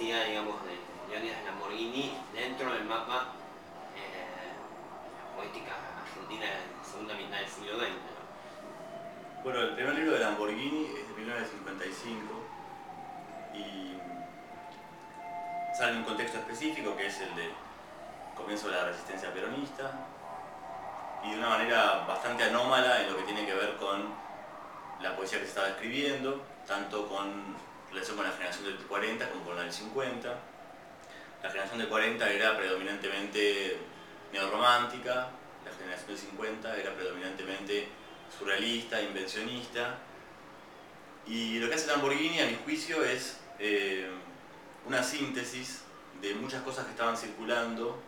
fantasía, digamos, de Leónidas Lamborghini dentro del mapa poética argentina de la segunda mitad del siglo XX, ¿no? Bueno, el primer libro de Lamborghini es de 1955 y sale en un contexto específico que es el de comienzo de la resistencia peronista y de una manera bastante anómala en lo que tiene que ver con la poesía que se estaba escribiendo, tanto con relación con la generación del 40 como con la del 50. La generación del 40 era predominantemente neorromántica, la generación del 50 era predominantemente surrealista, invencionista, y lo que hace Lamborghini, a mi juicio, es una síntesis de muchas cosas que estaban circulando,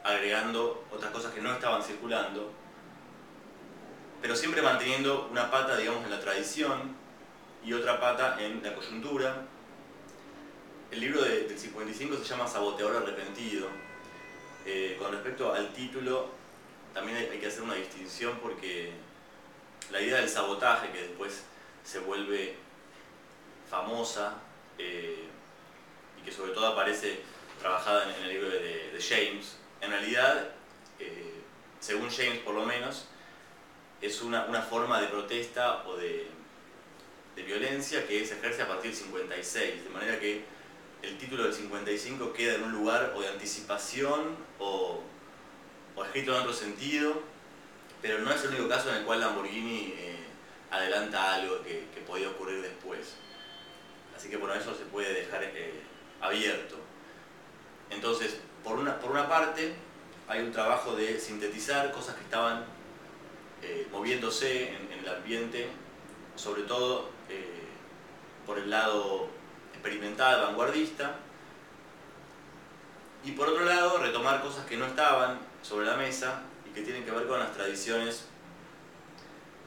agregando otras cosas que no estaban circulando, pero siempre manteniendo una pata, digamos, en la tradición y otra pata en la coyuntura. El libro del 55 se llama Saboteador arrepentido. Con respecto al título, también hay que hacer una distinción porque la idea del sabotaje, que después se vuelve famosa y que sobre todo aparece trabajada en el libro de James, en realidad, según James por lo menos, es una forma de protesta o de violencia que se ejerce a partir del 56, de manera que el título del 55 queda en un lugar o de anticipación o escrito en otro sentido, pero no es el único caso en el cual Lamborghini adelanta algo que podía ocurrir después. Así que bueno, eso se puede dejar abierto. Entonces, por una parte, hay un trabajo de sintetizar cosas que estaban moviéndose en el ambiente, sobre todo por el lado experimental, vanguardista, y por otro lado retomar cosas que no estaban sobre la mesa y que tienen que ver con las tradiciones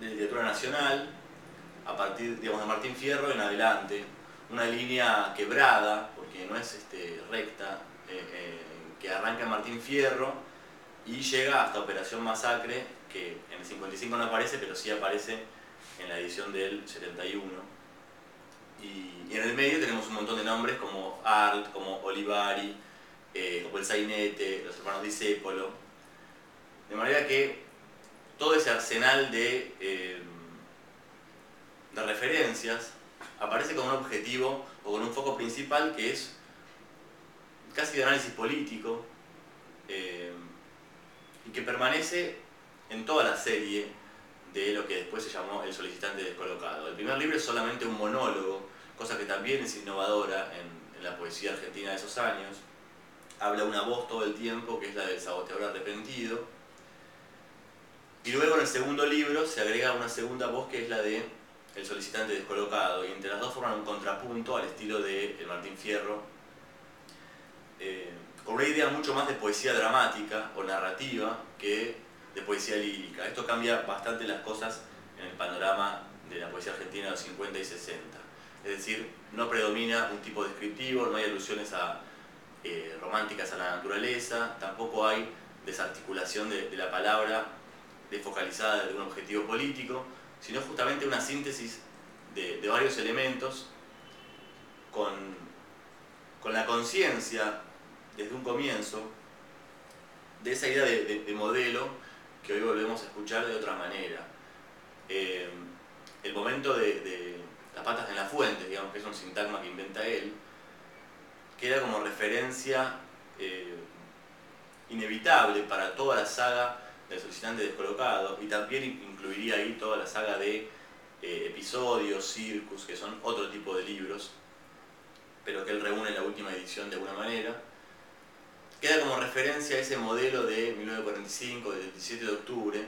de literatura nacional a partir, digamos, de Martín Fierro en adelante, una línea quebrada porque no es recta, que arranca en Martín Fierro y llega hasta Operación Masacre, que en el 55 no aparece, pero sí aparece en la edición del 71. Y en el medio tenemos un montón de nombres como Arlt, como Olivari, como el Sainete, los hermanos Discépolo. De manera que todo ese arsenal de referencias aparece con un objetivo o con un foco principal que es casi de análisis político y que permanece en toda la serie de lo que después se llamó El solicitante descolocado. El primer libro es solamente un monólogo, cosa que también es innovadora en la poesía argentina de esos años. Habla una voz todo el tiempo, que es la del saboteador arrepentido. Y luego en el segundo libro se agrega una segunda voz, que es la de El solicitante descolocado. Y entre las dos forman un contrapunto al estilo de el Martín Fierro, con una idea mucho más de poesía dramática o narrativa que de poesía lírica. Esto cambia bastante las cosas en el panorama de la poesía argentina de los 50 y 60. Es decir, no predomina un tipo descriptivo, no hay alusiones románticas a la naturaleza, tampoco hay desarticulación de la palabra desfocalizada de un objetivo político, sino justamente una síntesis de varios elementos con la conciencia desde un comienzo de esa idea de modelo que hoy volvemos a escuchar de otra manera. El momento de las patas en la fuente, digamos, que es un sintagma que inventa él, queda como referencia inevitable para toda la saga del solicitante descolocado, y también incluiría ahí toda la saga de episodios, circus, que son otro tipo de libros, pero que él reúne en la última edición de alguna manera. Queda como referencia a ese modelo de 1945, del 17 de octubre,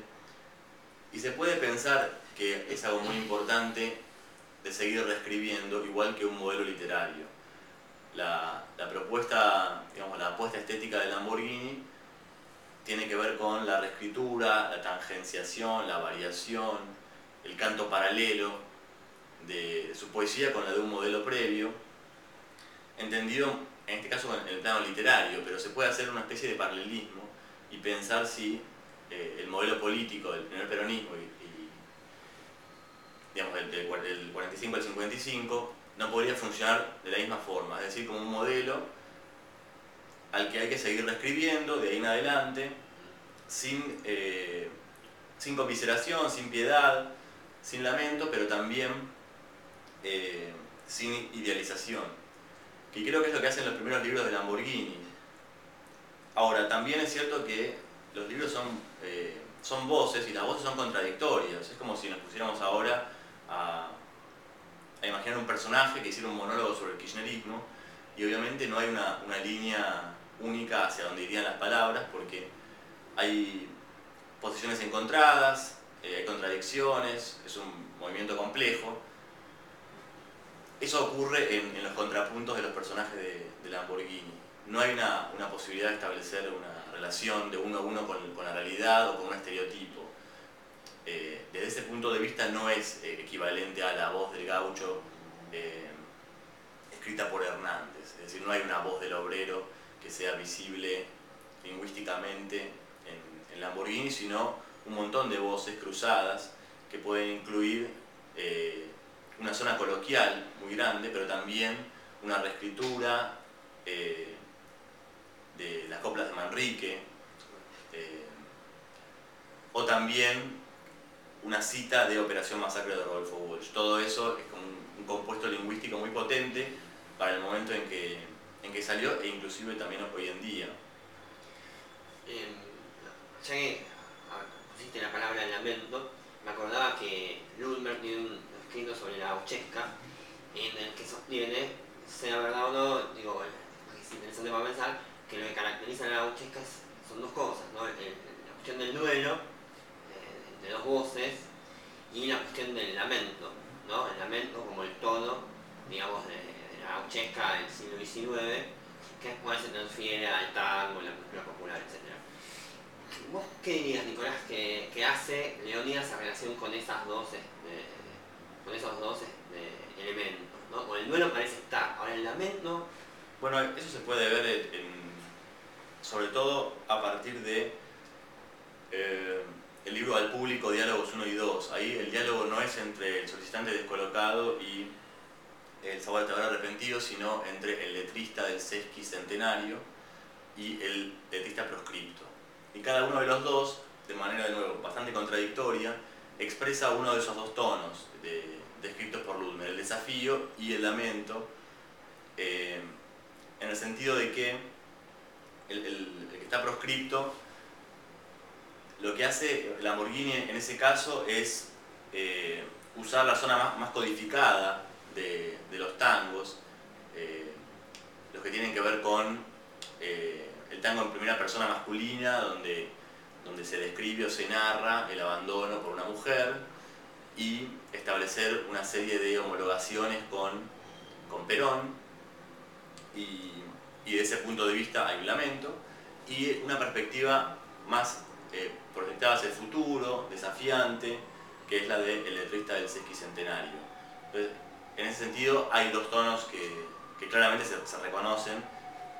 y se puede pensar que es algo muy importante de seguir reescribiendo, igual que un modelo literario. La propuesta, digamos, la apuesta estética de Lamborghini tiene que ver con la reescritura, la tangenciación, la variación, el canto paralelo de su poesía con la de un modelo previo, entendido en este caso en el plano literario, pero se puede hacer una especie de paralelismo y pensar si el modelo político del primer peronismo digamos, del 45 al 55 no podría funcionar de la misma forma, es decir, como un modelo al que hay que seguir reescribiendo de ahí en adelante, sin conmiseración, sin piedad, sin lamento, pero también sin idealización, que creo que es lo que hacen los primeros libros de Lamborghini. Ahora, también es cierto que los libros son voces, y las voces son contradictorias. Es como si nos pusiéramos ahora a imaginar un personaje que hiciera un monólogo sobre el kirchnerismo, y obviamente no hay una línea única hacia donde irían las palabras, porque hay posiciones encontradas, hay contradicciones, es un movimiento complejo. Eso ocurre en los contrapuntos de los personajes de Lamborghini. No hay una posibilidad de establecer una relación de uno a uno con la realidad o con un estereotipo. Desde ese punto de vista no es equivalente a la voz del gaucho escrita por Hernández. Es decir, no hay una voz del obrero que sea visible lingüísticamente en Lamborghini, sino un montón de voces cruzadas que pueden incluir una zona coloquial muy grande, pero también una reescritura de las coplas de Manrique, o también una cita de Operación Masacre de Rodolfo Walsh. Todo eso es como un compuesto lingüístico muy potente para el momento en que salió, e inclusive también hoy en día. Ya que pusiste la palabra lamento, me acordaba que Ludmer tiene un escrito sobre la gauchesca en el que sostiene, sea verdad o no, digo, es interesante para pensar que lo que caracteriza a la gauchesca son dos cosas, ¿no? La cuestión del duelo entre dos voces y la cuestión del lamento, ¿no? El lamento como el tono, digamos, de la gauchesca del siglo XIX, que después se transfiere al tango, la cultura popular, etc. ¿Vos qué dirías, Nicolás, que hace Leónidas en relación con esas dos, con esos dos elementos, ¿no? Con el duelo parece estar, ahora el lamento... Bueno, eso se puede ver sobre todo a partir de el libro Al Público, Diálogos 1 y 2. Ahí el diálogo no es entre el solicitante descolocado y el saguardador arrepentido, sino entre el letrista del sesquicentenario y el letrista proscripto. Y cada uno de los dos, de manera de nuevo bastante contradictoria, expresa uno de esos dos tonos descritos por Ludmer, el desafío y el lamento, en el sentido de que el que está proscripto, lo que hace Lamborghini en ese caso es usar la zona más codificada de los tangos, los que tienen que ver con el tango en primera persona masculina, donde se describe o se narra el abandono por una mujer, y establecer una serie de homologaciones con Perón, y de ese punto de vista hay un lamento, y una perspectiva más proyectada hacia el futuro, desafiante, que es la del letrista del sesquicentenario. Entonces, en ese sentido hay dos tonos que claramente se reconocen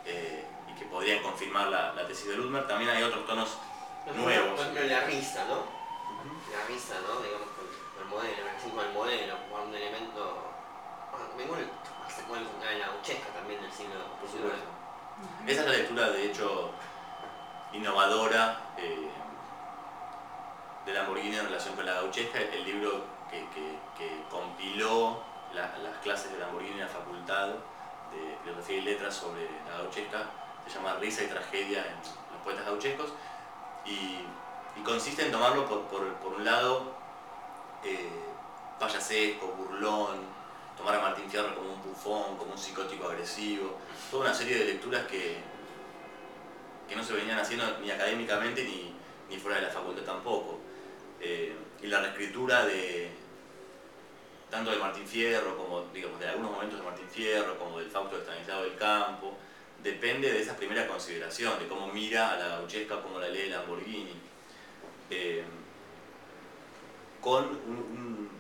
y que podrían confirmar la tesis de Ludmer. También hay otros tonos nuevos. Por ejemplo, la risa, ¿no? La risa, ¿no? Digamos, con el modelo, la relación con el modelo, con un elemento... Bueno, se puede encontrar en la gauchesca también del siglo XIX. Esa es la lectura, de hecho, innovadora de Lamborghini en relación con la gauchesca. El libro que compiló las clases de Lamborghini en la facultad de Filosofía y Letras sobre la gauchesca se llama Risa y Tragedia en los poetas gauchescos, y consiste en tomarlo por un lado payasesco, burlón, tomar a Martín Fierro como un bufón, como un psicótico agresivo, toda una serie de lecturas que no se venían haciendo ni académicamente ni fuera de la facultad tampoco. Y la reescritura tanto de Martín Fierro, como digamos, de algunos momentos de Martín Fierro, como del Fausto de Estanislao del Campo, depende de esa primera consideración, de cómo mira a la gauchesca, cómo la lee Lamborghini. Con un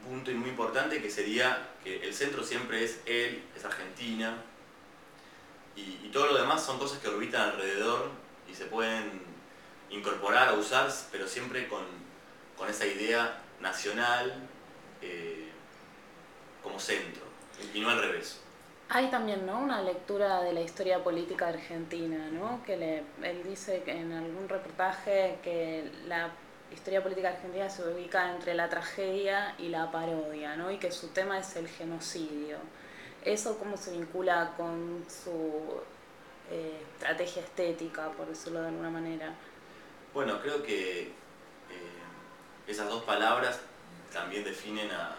punto muy importante, que sería que el centro siempre es él, es Argentina, y todo lo demás son cosas que orbitan alrededor y se pueden incorporar o usar, pero siempre con esa idea nacional como centro. y no al revés. Hay también, ¿no?, una lectura de la historia política argentina, ¿no? Él dice que en algún reportaje que la historia política argentina se ubica entre la tragedia y la parodia, ¿no? Y que su tema es el genocidio. ¿Eso cómo se vincula con su estrategia estética, por decirlo de alguna manera? Bueno, creo que esas dos palabras también definen a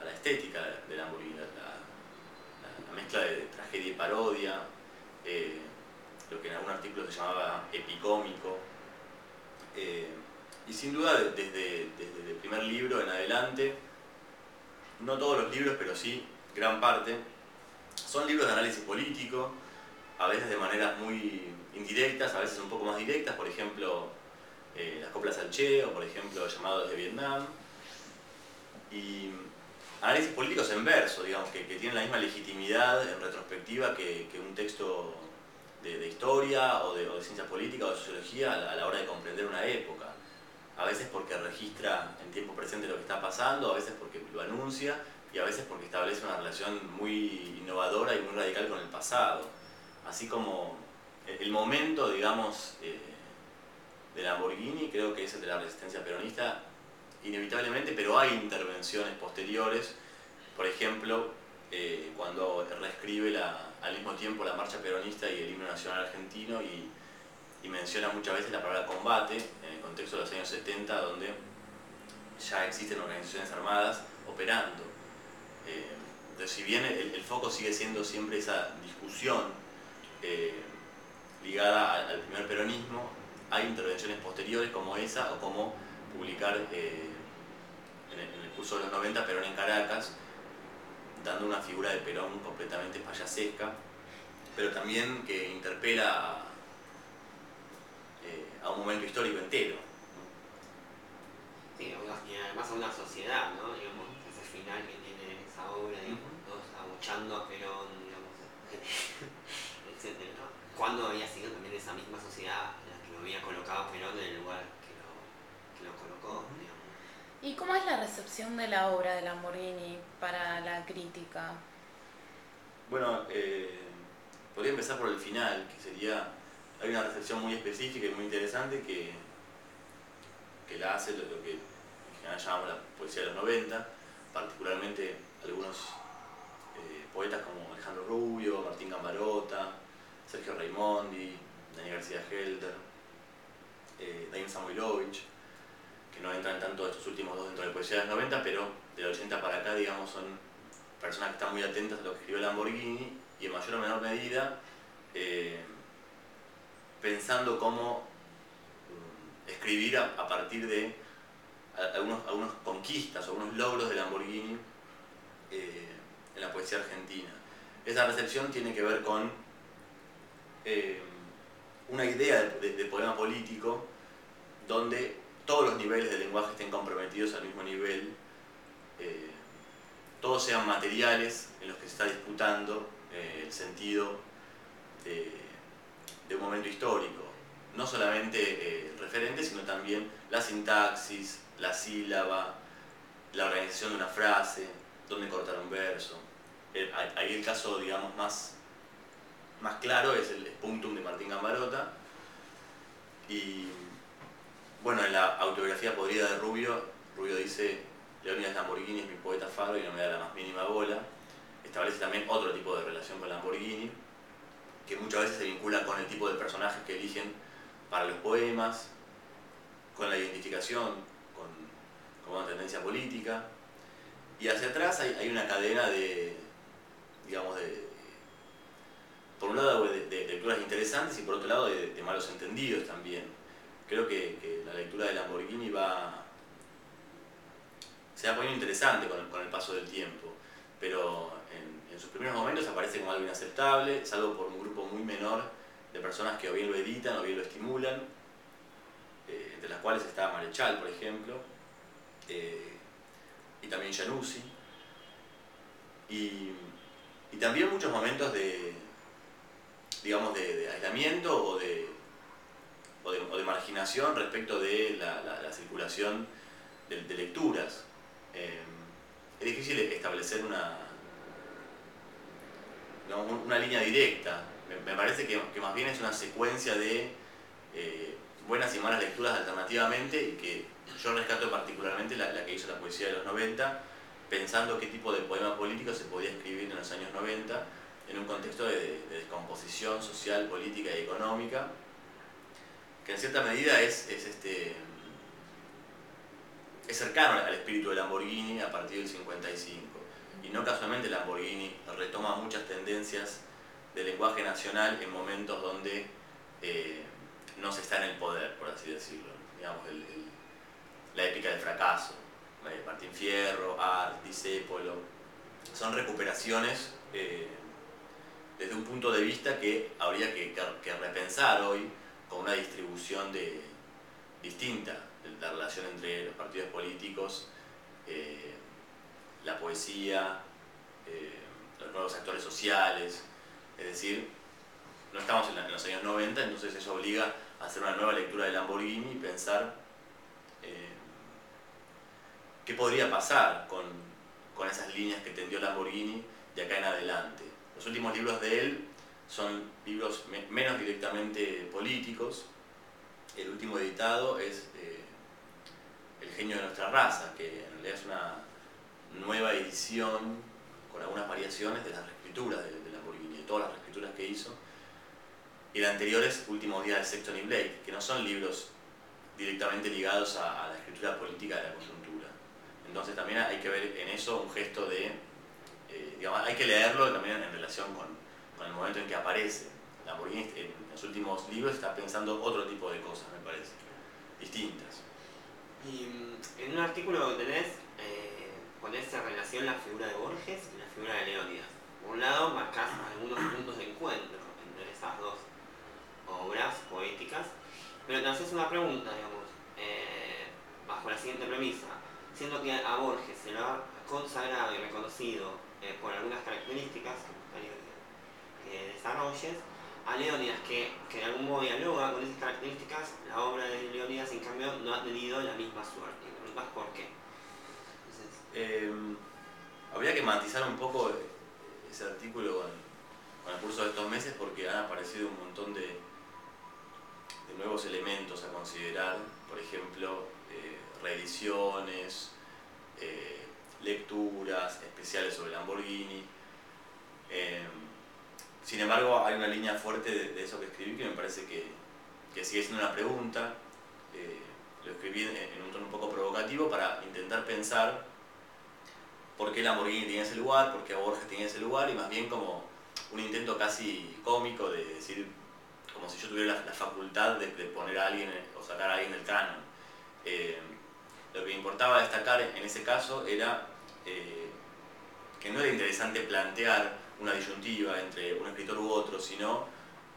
la estética de Lamborghini, la mezcla de tragedia y parodia, lo que en algún artículo se llamaba epicómico, y sin duda desde el primer libro en adelante, no todos los libros, pero sí gran parte, son libros de análisis político, a veces de maneras muy indirectas, a veces un poco más directas, por ejemplo, Las coplas al Che, o por ejemplo, Llamados de Vietnam, y análisis políticos en verso, digamos, que tienen la misma legitimidad en retrospectiva que un texto de historia o de ciencia política o de sociología a la hora de comprender una época. A veces porque registra en tiempo presente lo que está pasando, a veces porque lo anuncia y a veces porque establece una relación muy innovadora y muy radical con el pasado. Así como el momento, digamos, de Lamborghini creo que es el de la resistencia peronista, inevitablemente, pero hay intervenciones posteriores, por ejemplo, cuando reescribe al mismo tiempo la marcha peronista y el himno nacional argentino y menciona muchas veces la palabra combate en el contexto de los años 70, donde ya existen organizaciones armadas operando. Entonces, si bien el foco sigue siendo siempre esa discusión ligada al primer peronismo, hay intervenciones posteriores como esa o como publicar en el curso de los 90 Perón en Caracas, dando una figura de Perón completamente payasesca, pero también que interpela a un momento histórico entero. Sí, y además a una sociedad, ¿no? Digamos, ese final que tiene esa obra, digamos, todos abuchando a Perón, digamos, etc. ¿no? ¿Cuándo había sido también esa misma sociedad en la que lo había colocado Perón en el lugar que lo colocó, digamos? ¿Y cómo es la recepción de la obra de Lamborghini para la crítica? Bueno, podría empezar por el final, que sería, hay una recepción muy específica y muy interesante que la hace lo que en general llamamos la poesía de los 90, particularmente algunos poetas como Alejandro Rubio, Martín Gambarota, Sergio Raimondi, Daniel García Helder, David Samoilovich, que no entran tanto estos últimos dos dentro de la poesía de los 90, pero del 80 para acá, digamos, son personas que están muy atentas a lo que escribió Lamborghini y en mayor o menor medida pensando cómo escribir a partir de algunas conquistas o algunos logros de Lamborghini en la poesía argentina. Esa recepción tiene que ver con una idea de poema político donde todos los niveles del lenguaje estén comprometidos al mismo nivel, todos sean materiales en los que se está disputando el sentido de un momento histórico. No solamente referente, sino también la sintaxis, la sílaba, la organización de una frase, dónde cortar un verso. Ahí el caso, digamos, más claro es el Spuntum de Martín Gambarota. Y bueno, en la autobiografía podrida de Rubio dice: Leónidas Lamborghini es mi poeta faro y no me da la más mínima bola. Establece también otro tipo de relación con Lamborghini, que muchas veces se vincula con el tipo de personajes que eligen para los poemas, con la identificación con una tendencia política. Y hacia atrás hay una cadena digamos, por un lado de lecturas interesantes y por otro lado de malos entendidos también. Creo que la lectura de Lamborghini se va poniendo interesante con el paso del tiempo, pero en sus primeros momentos aparece como algo inaceptable, salvo por un grupo muy menor de personas que o bien lo editan o bien lo estimulan, entre las cuales está Marechal, por ejemplo, y también Januzzi, y también muchos momentos digamos, de aislamiento o de marginación respecto de la circulación de lecturas. es difícil establecer una línea directa. Me parece que más bien es una secuencia de buenas y malas lecturas alternativamente, y que yo rescato particularmente la que hizo la poesía de los 90, pensando qué tipo de poema político se podía escribir en los años 90 en un contexto de descomposición social, política y económica, que en cierta medida es cercano al espíritu de Lamborghini a partir del 55. Y no casualmente Lamborghini retoma muchas tendencias del lenguaje nacional en momentos donde no se está en el poder, por así decirlo. Digamos, la épica del fracaso, Martín Fierro, Art, Discépolo, son recuperaciones desde un punto de vista que habría que repensar hoy con una distribución distinta de la relación entre los partidos políticos, la poesía, los nuevos actores sociales. Es decir, no estamos en los años 90, entonces eso obliga a hacer una nueva lectura de Lamborghini y pensar qué podría pasar con esas líneas que tendió Lamborghini de acá en adelante. Los últimos libros de él son libros menos directamente políticos. El último editado es El genio de nuestra raza, que en realidad es una nueva edición con algunas variaciones de las reescrituras de Lamborghini, de todas las reescrituras que hizo. Y el anterior es Últimos días de Sexton y Blake, que no son libros directamente ligados a la escritura política de la coyuntura. Entonces también hay que ver en eso un gesto de, digamos, hay que leerlo también en relación con el momento en que aparece. Lamborghini en los últimos libros está pensando otro tipo de cosas, me parece, distintas. Y en un artículo que tenés, ponés en relación la figura de Borges y la figura de Leónidas. Por un lado, marcás algunos puntos de encuentro entre esas dos obras poéticas, pero te haces una pregunta, digamos, bajo la siguiente premisa. Siendo que a Borges se lo ha consagrado y reconocido por algunas características que me gustaría que desarrolles, a Leónidas, que de algún modo dialoga con esas características, la obra de Leónidas, en cambio, no ha tenido la misma suerte. ¿Me preguntas por qué? Entonces, habría que matizar un poco ese artículo con el curso de estos meses, porque han aparecido un montón de nuevos elementos a considerar, por ejemplo, reediciones, lecturas especiales sobre Lamborghini. Sin embargo, hay una línea fuerte de eso que escribí que me parece que sigue siendo una pregunta. Lo escribí en un tono un poco provocativo para intentar pensar por qué Lamborghini tiene ese lugar, por qué Borges tiene ese lugar, y más bien como un intento casi cómico de decir, como si yo tuviera la facultad de poner a alguien o sacar a alguien del canon. Lo que me importaba destacar en ese caso era que no era interesante plantear una disyuntiva entre un escritor u otro, sino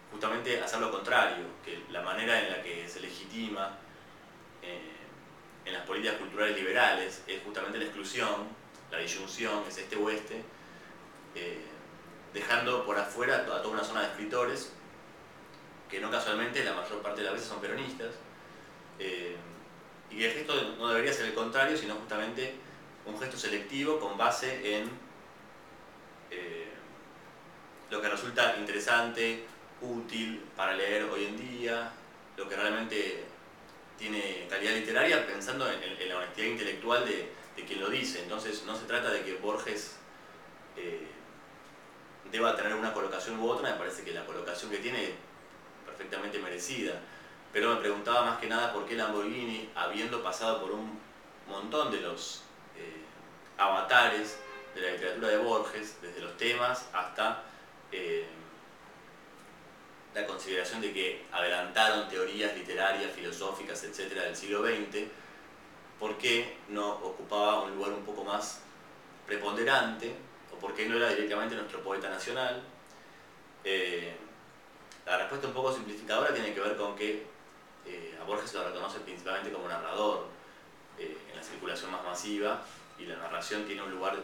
justamente hacer lo contrario, que la manera en la que se legitima en las políticas culturales liberales es justamente la exclusión, la disyunción, es este-oeste, dejando por afuera a toda una zona de escritores que no casualmente la mayor parte de las veces son peronistas, y que el gesto no debería ser el contrario, sino justamente un gesto selectivo con base en lo que resulta interesante, útil para leer hoy en día, lo que realmente tiene calidad literaria, pensando en la honestidad intelectual de quien lo dice. Entonces no se trata de que Borges deba tener una colocación u otra, me parece que la colocación que tiene es perfectamente merecida, pero me preguntaba más que nada por qué Lamborghini, habiendo pasado por un montón de los avatares de la literatura de Borges, desde los temas hasta la consideración de que adelantaron teorías literarias, filosóficas, etcétera, del siglo XX, ¿por qué no ocupaba un lugar un poco más preponderante? ¿O por qué no era directamente nuestro poeta nacional? La respuesta un poco simplificadora tiene que ver con que a Borges se lo reconoce principalmente como narrador en la circulación más masiva, y la narración tiene un lugar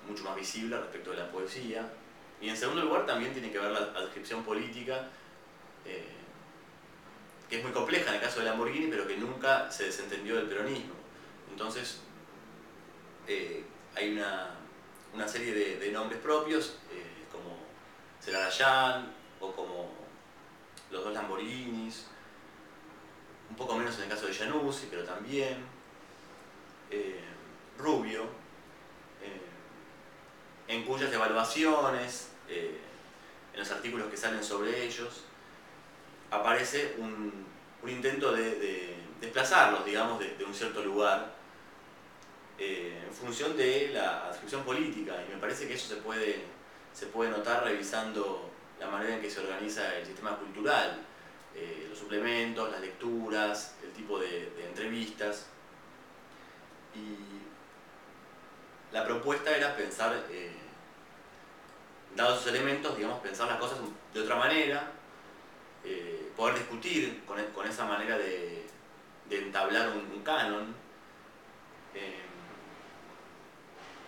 mucho más visible respecto de la poesía. Y en segundo lugar también tiene que ver la adscripción política, que es muy compleja en el caso de Lamborghini, pero que nunca se desentendió del peronismo. Entonces hay una serie de nombres propios, como Celarayán o como los dos Lamborghinis, un poco menos en el caso de Januzzi, pero también Rubio, en cuyas evaluaciones, en los artículos que salen sobre ellos, aparece un intento de desplazarlos, digamos, de un cierto lugar en función de la adscripción política, y me parece que eso se puede notar revisando la manera en que se organiza el sistema cultural, los suplementos, las lecturas, el tipo de entrevistas. Y la propuesta era pensar, dados esos elementos, digamos, pensar las cosas de otra manera, poder discutir con esa manera de entablar un canon,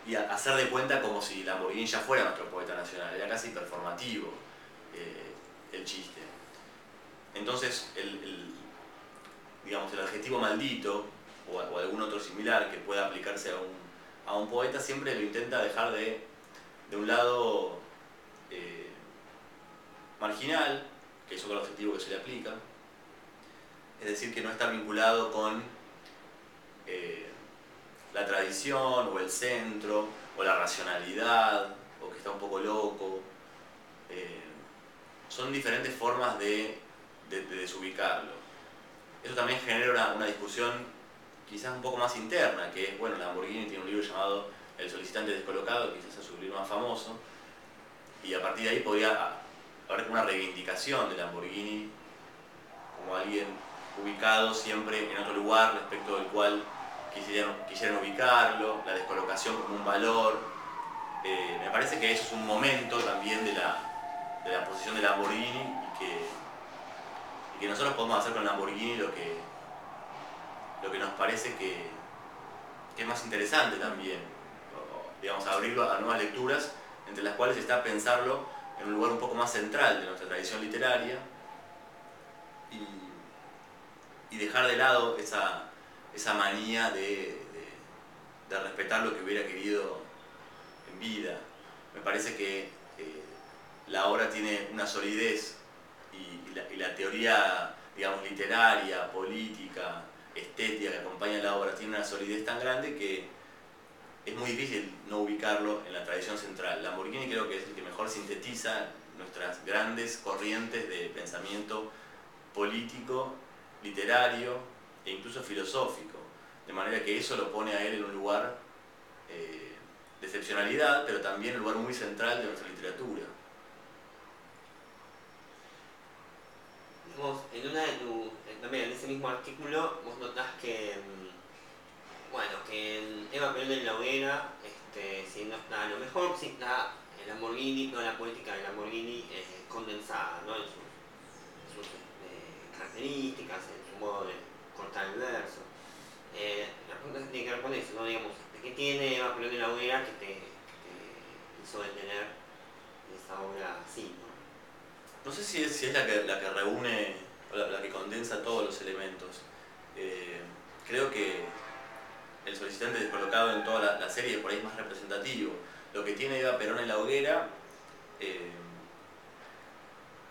y hacer de cuenta como si Lamborghini ya fuera nuestro poeta nacional. Era casi performativo el chiste. Entonces, digamos, el adjetivo maldito o algún otro similar que pueda aplicarse a un poeta siempre lo intenta dejar de un lado marginal, que es otro adjetivo que se le aplica, es decir, que no está vinculado con la tradición o el centro o la racionalidad, o que está un poco loco. Son diferentes formas de desubicarlo. Eso también genera una discusión quizás un poco más interna, que es, bueno, Lamborghini tiene un libro llamado El solicitante descolocado, quizás es su libro más famoso, y a partir de ahí podría haber una reivindicación de Lamborghini como alguien ubicado siempre en otro lugar respecto del cual quisieran ubicarlo, la descolocación como un valor. Me parece que eso es un momento también de la posición de Lamborghini, y que nosotros podemos hacer con Lamborghini lo que nos parece que es más interesante también, digamos, abrirlo a nuevas lecturas, entre las cuales está pensarlo en un lugar un poco más central de nuestra tradición literaria, y dejar de lado esa manía de respetar lo que hubiera querido en vida. Me parece que la obra tiene una solidez, y la teoría, digamos, literaria, política, estética que acompaña la obra tiene una solidez tan grande que es muy difícil no ubicarlo en la tradición central. Lamborghini creo que es el que mejor sintetiza nuestras grandes corrientes de pensamiento político, literario e incluso filosófico, de manera que eso lo pone a él en un lugar de excepcionalidad, pero también un lugar muy central de nuestra literatura. Vos, también en ese mismo artículo, vos notás que, bueno, que Eva Perón de la Hoguera, si no está a lo mejor, si está el Lamborghini, toda la poética de Lamborghini condensada, ¿no? En sus características, en su modo de cortar el verso. La pregunta tiene que ver con eso, ¿no? Digamos, ¿qué tiene Eva Perón de la Hoguera que te hizo detener esa obra así, ¿no? No sé si es la que reúne, o la que condensa todos los elementos. Creo que el solicitante descolocado en toda la serie por ahí es más representativo. Lo que tiene Eva Perón en la Hoguera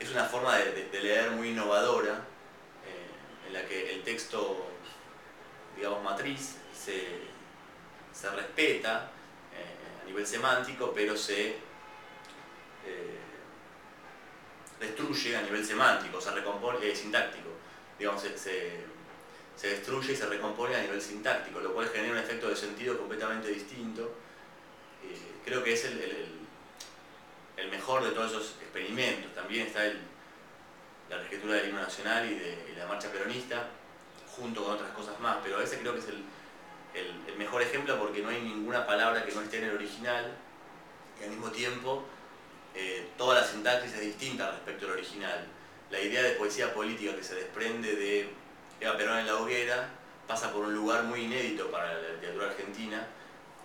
es una forma de leer muy innovadora, en la que el texto, digamos, matriz se respeta a nivel semántico, pero se destruye a nivel semántico, se recompone, sintáctico, digamos, se destruye y se recompone a nivel sintáctico, lo cual genera un efecto de sentido completamente distinto. Creo que es el mejor de todos esos experimentos. También está la reescritura del himno nacional y la marcha peronista, junto con otras cosas más, pero ese creo que es el mejor ejemplo, porque no hay ninguna palabra que no esté en el original, y al mismo tiempo toda la sintaxis es distinta respecto al original. La idea de poesía política que se desprende de Eva Perón en la Hoguera pasa por un lugar muy inédito para la literatura argentina,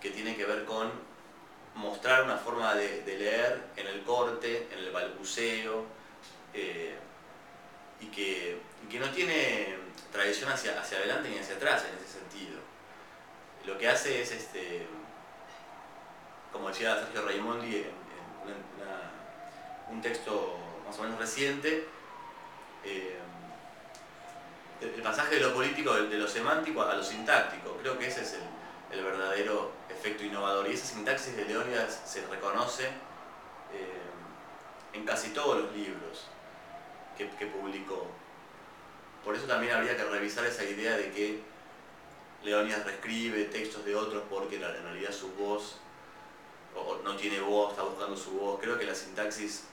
que tiene que ver con mostrar una forma de leer en el corte, en el balbuceo, y que no tiene tradición hacia adelante ni hacia atrás en ese sentido. Lo que hace es como decía Sergio Raimondi en un texto más o menos reciente, el pasaje de lo político, de lo semántico a lo sintáctico. Creo que ese es el verdadero efecto innovador. Y esa sintaxis de Leónidas se reconoce en casi todos los libros que publicó. Por eso también habría que revisar esa idea de que Leónidas reescribe textos de otros porque en realidad su voz, o no tiene voz, está buscando su voz. Creo que la sintaxis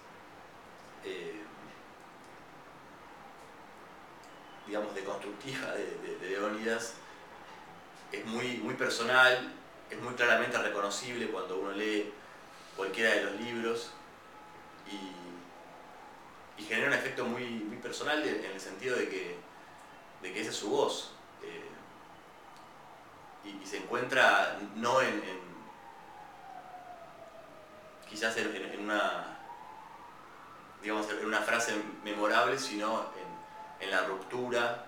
digamos, deconstructiva de Leónidas es muy personal, es muy claramente reconocible cuando uno lee cualquiera de los libros y genera un efecto muy personal en el sentido de que esa es su voz. Y se encuentra no quizás en una, digamos, en una frase memorable, sino en la ruptura,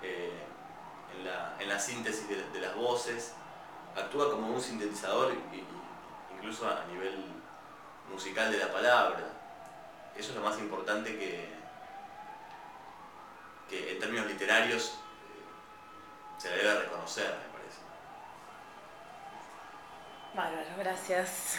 en la síntesis de las voces. Actúa como un sintetizador, incluso a nivel musical de la palabra. Eso es lo más importante que en términos literarios se le debe reconocer, me parece. Bárbaro, gracias.